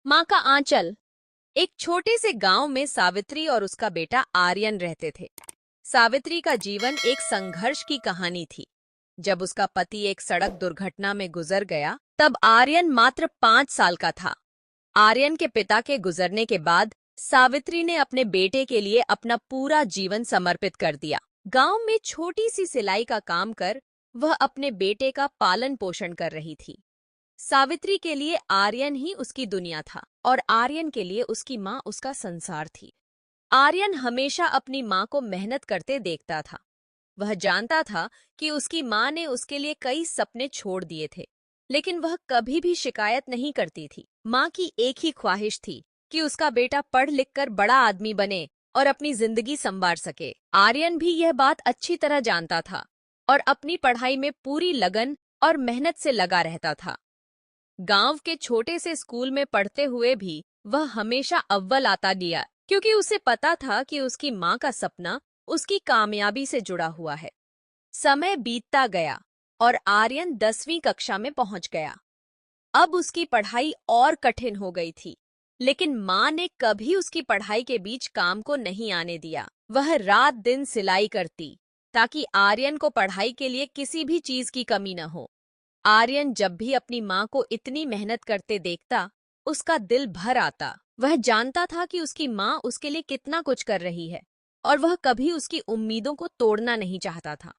माँ का आंचल। एक छोटे से गांव में सावित्री और उसका बेटा आर्यन रहते थे। सावित्री का जीवन एक संघर्ष की कहानी थी। जब उसका पति एक सड़क दुर्घटना में गुजर गया, तब आर्यन मात्र 5 साल का था। आर्यन के पिता के गुजरने के बाद सावित्री ने अपने बेटे के लिए अपना पूरा जीवन समर्पित कर दिया। गांव में छोटी सी सिलाई का काम कर वह अपने बेटे का पालन पोषण कर रही थी। सावित्री के लिए आर्यन ही उसकी दुनिया था और आर्यन के लिए उसकी माँ उसका संसार थी। आर्यन हमेशा अपनी माँ को मेहनत करते देखता था। वह जानता था कि उसकी माँ ने उसके लिए कई सपने छोड़ दिए थे, लेकिन वह कभी भी शिकायत नहीं करती थी। माँ की एक ही ख्वाहिश थी कि उसका बेटा पढ़ लिख कर बड़ा आदमी बने और अपनी जिंदगी संवार सके। आर्यन भी यह बात अच्छी तरह जानता था और अपनी पढ़ाई में पूरी लगन और मेहनत से लगा रहता था। गांव के छोटे से स्कूल में पढ़ते हुए भी वह हमेशा अव्वल आता गया, क्योंकि उसे पता था कि उसकी माँ का सपना उसकी कामयाबी से जुड़ा हुआ है। समय बीतता गया और आर्यन 10वीं कक्षा में पहुंच गया। अब उसकी पढ़ाई और कठिन हो गई थी, लेकिन माँ ने कभी उसकी पढ़ाई के बीच काम को नहीं आने दिया। वह रात दिन सिलाई करती ताकि आर्यन को पढ़ाई के लिए किसी भी चीज की कमी न हो। आर्यन जब भी अपनी माँ को इतनी मेहनत करते देखता, उसका दिल भर आता। वह जानता था कि उसकी माँ उसके लिए कितना कुछ कर रही है और वह कभी उसकी उम्मीदों को तोड़ना नहीं चाहता था।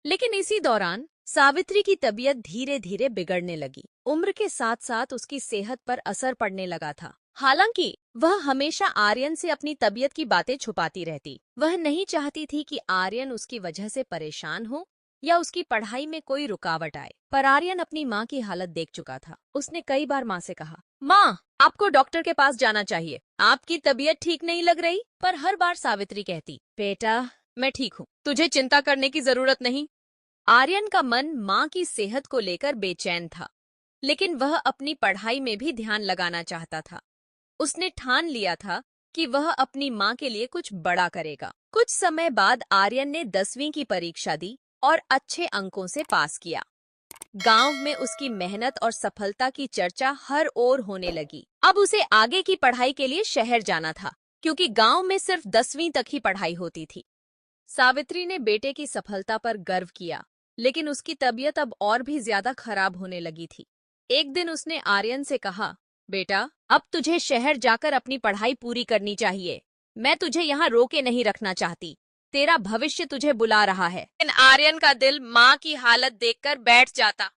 लेकिन इसी दौरान सावित्री की तबीयत धीरे धीरे बिगड़ने लगी। उम्र के साथ साथ उसकी सेहत पर असर पड़ने लगा था। हालांकि वह हमेशा आर्यन से अपनी तबीयत की बातें छुपाती रहती। वह नहीं चाहती थी कि आर्यन उसकी वजह से परेशान हो या उसकी पढ़ाई में कोई रुकावट आए। पर आर्यन अपनी माँ की हालत देख चुका था। उसने कई बार माँ से कहा, माँ, आपको डॉक्टर के पास जाना चाहिए, आपकी तबीयत ठीक नहीं लग रही। पर हर बार सावित्री कहती, बेटा, मैं ठीक हूँ, तुझे चिंता करने की जरूरत नहीं। आर्यन का मन माँ की सेहत को लेकर बेचैन था, लेकिन वह अपनी पढ़ाई में भी ध्यान लगाना चाहता था। उसने ठान लिया था कि वह अपनी माँ के लिए कुछ बड़ा करेगा। कुछ समय बाद आर्यन ने 10वीं की परीक्षा दी और अच्छे अंकों से पास किया। गांव में उसकी मेहनत और सफलता की चर्चा हर ओर होने लगी। अब उसे आगे की पढ़ाई के लिए शहर जाना था, क्योंकि गांव में सिर्फ 10वीं तक ही पढ़ाई होती थी। सावित्री ने बेटे की सफलता पर गर्व किया, लेकिन उसकी तबीयत अब और भी ज्यादा खराब होने लगी थी। एक दिन उसने आर्यन से कहा, बेटा, अब तुझे शहर जाकर अपनी पढ़ाई पूरी करनी चाहिए। मैं तुझे यहाँ रोके नहीं रखना चाहती। तेरा भविष्य तुझे बुला रहा है। लेकिन आर्यन का दिल माँ की हालत देखकर बैठ जाता।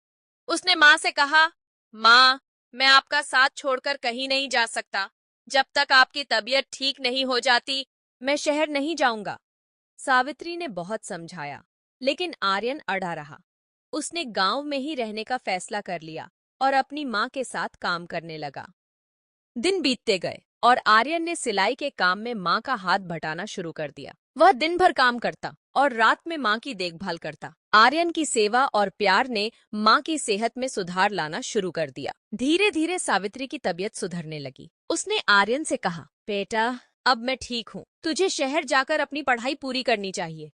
उसने माँ से कहा, माँ, मैं आपका साथ छोड़कर कहीं नहीं जा सकता। जब तक आपकी तबीयत ठीक नहीं हो जाती, मैं शहर नहीं जाऊंगा। सावित्री ने बहुत समझाया, लेकिन आर्यन अड़ा रहा। उसने गांव में ही रहने का फैसला कर लिया और अपनी माँ के साथ काम करने लगा। दिन बीतते गए और आर्यन ने सिलाई के काम में माँ का हाथ बटाना शुरू कर दिया। वह दिन भर काम करता और रात में माँ की देखभाल करता। आर्यन की सेवा और प्यार ने माँ की सेहत में सुधार लाना शुरू कर दिया। धीरे धीरे सावित्री की तबीयत सुधरने लगी। उसने आर्यन से कहा, बेटा, अब मैं ठीक हूँ, तुझे शहर जाकर अपनी पढ़ाई पूरी करनी चाहिए।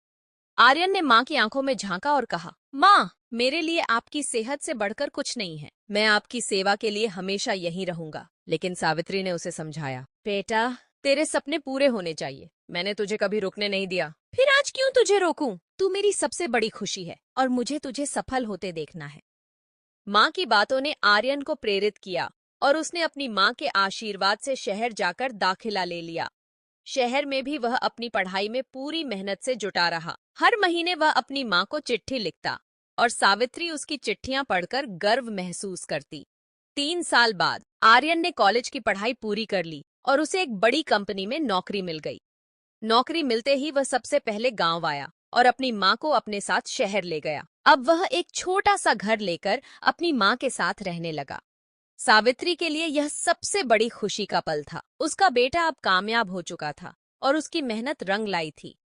आर्यन ने माँ की आंखों में झांका और कहा, माँ, मेरे लिए आपकी सेहत से बढ़कर कुछ नहीं है। मैं आपकी सेवा के लिए हमेशा यहीं रहूंगा। लेकिन सावित्री ने उसे समझाया, बेटा, तेरे सपने पूरे होने चाहिए। मैंने तुझे कभी रुकने नहीं दिया। फिर आज क्यों तुझे रोकूं? तू मेरी सबसे बड़ी खुशी है और मुझे तुझे सफल होते देखना है। माँ की बातों ने आर्यन को प्रेरित किया और उसने अपनी माँ के आशीर्वाद से शहर जाकर दाखिला ले लिया। शहर में भी वह अपनी पढ़ाई में पूरी मेहनत से जुटा रहा। हर महीने वह अपनी माँ को चिट्ठी लिखता और सावित्री उसकी चिट्ठियां पढ़कर गर्व महसूस करती। 3 साल बाद आर्यन ने कॉलेज की पढ़ाई पूरी कर ली और उसे एक बड़ी कंपनी में नौकरी मिल गई। नौकरी मिलते ही वह सबसे पहले गांव आया और अपनी माँ को अपने साथ शहर ले गया। अब वह एक छोटा सा घर लेकर अपनी माँ के साथ रहने लगा। सावित्री के लिए यह सबसे बड़ी खुशी का पल था। उसका बेटा अब कामयाब हो चुका था और उसकी मेहनत रंग लाई थी।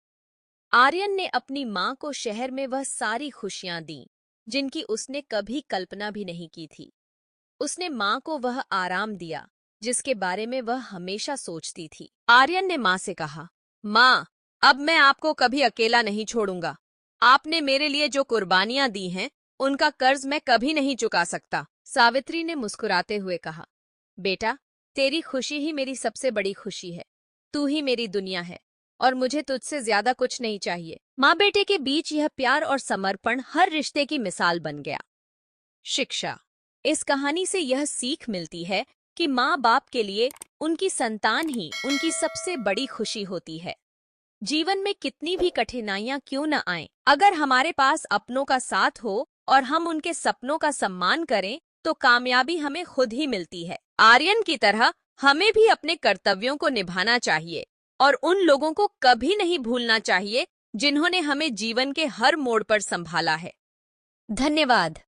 आर्यन ने अपनी माँ को शहर में वह सारी खुशियां दी जिनकी उसने कभी कल्पना भी नहीं की थी। उसने माँ को वह आराम दिया जिसके बारे में वह हमेशा सोचती थी। आर्यन ने माँ से कहा, माँ, अब मैं आपको कभी अकेला नहीं छोड़ूंगा। आपने मेरे लिए जो कुर्बानियां दी हैं, उनका कर्ज मैं कभी नहीं चुका सकता। सावित्री ने मुस्कुराते हुए कहा, बेटा, तेरी खुशी ही मेरी सबसे बड़ी खुशी है। तू ही मेरी दुनिया है और मुझे तुझसे ज्यादा कुछ नहीं चाहिए। माँ बेटे के बीच यह प्यार और समर्पण हर रिश्ते की मिसाल बन गया। शिक्षा। इस कहानी से यह सीख मिलती है कि माँ बाप के लिए उनकी संतान ही उनकी सबसे बड़ी खुशी होती है। जीवन में कितनी भी कठिनाइयां क्यों न आएं, अगर हमारे पास अपनों का साथ हो और हम उनके सपनों का सम्मान करें, तो कामयाबी हमें खुद ही मिलती है। आर्यन की तरह हमें भी अपने कर्तव्यों को निभाना चाहिए और उन लोगों को कभी नहीं भूलना चाहिए जिन्होंने हमें जीवन के हर मोड़ पर संभाला है। धन्यवाद।